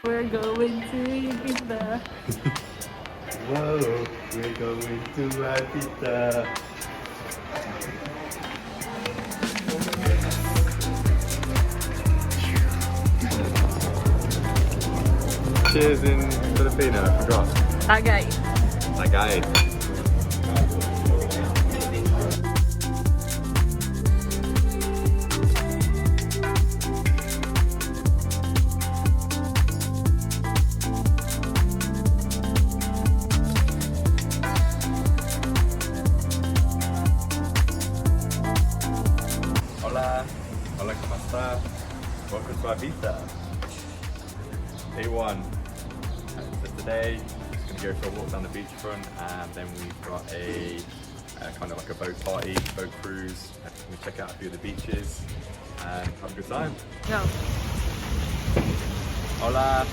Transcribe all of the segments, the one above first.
We're going to Ibiza. Whoa, we're going to Ibiza. Cheers in Filipino, I forgot. Tagay. Tagay. Hola, hola, ¿cómo está? Welcome to Ibiza. Day one. So today, just gonna go for a walk down the beachfront, and then we've got a kind of like a boat party, boat cruise. We check out a few of the beaches and have a good time. No. Hola,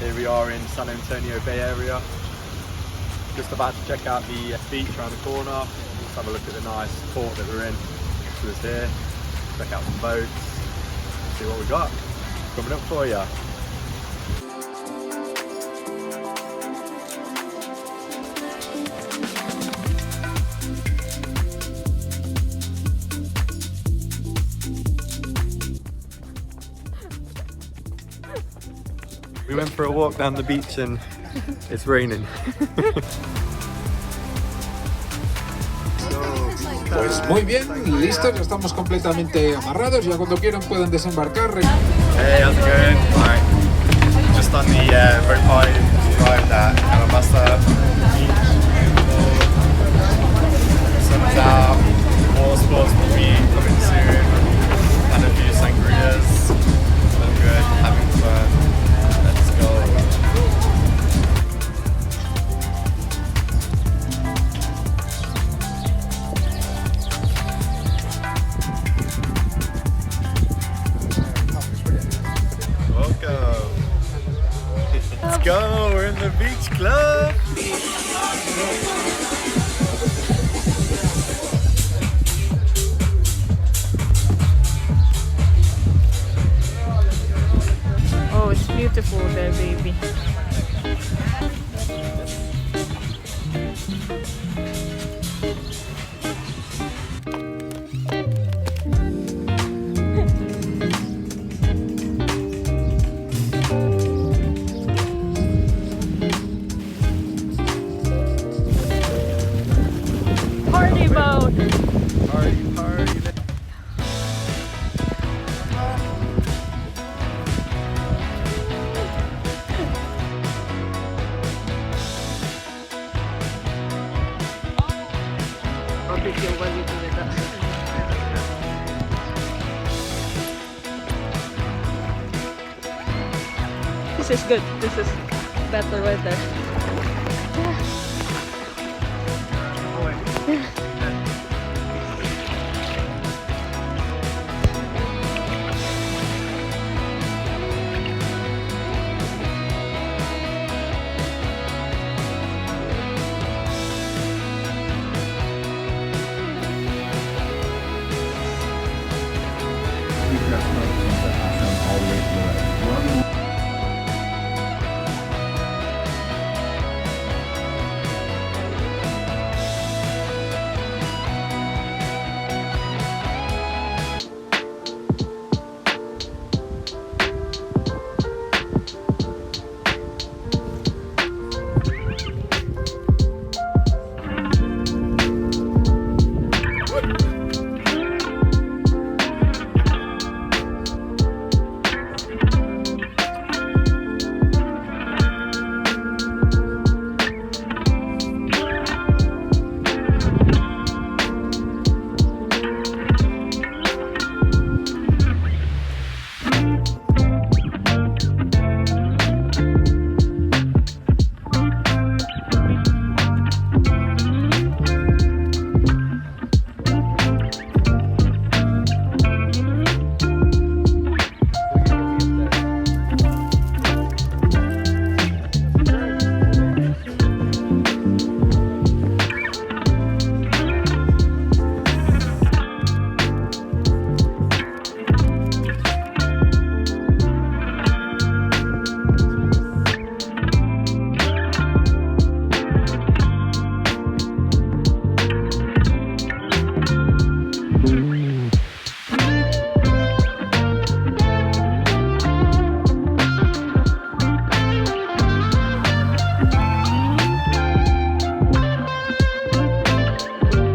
here we are in San Antonio Bay Area. Just about to check out the beach around the corner. Let's have a look at the nice port that we're in. So it's here. Check out some boats. See what we got coming up for you. We went for a walk down the beach and it's raining. Pues muy bien, listos, estamos completamente amarrados, ya cuando quieran pueden desembarcar. Hey, how's it going? Alright, just on the boat party arrived at Ibiza Beach. Sun's out, water sports will be coming soon, and a few sangrias. All good, having fun. Let's go. Welcome. Let's go, we're in the beach club. Oh, it's beautiful there, baby. Party boat! Party, party. Barbecue while we do it. This is good. This is better weather. Chao.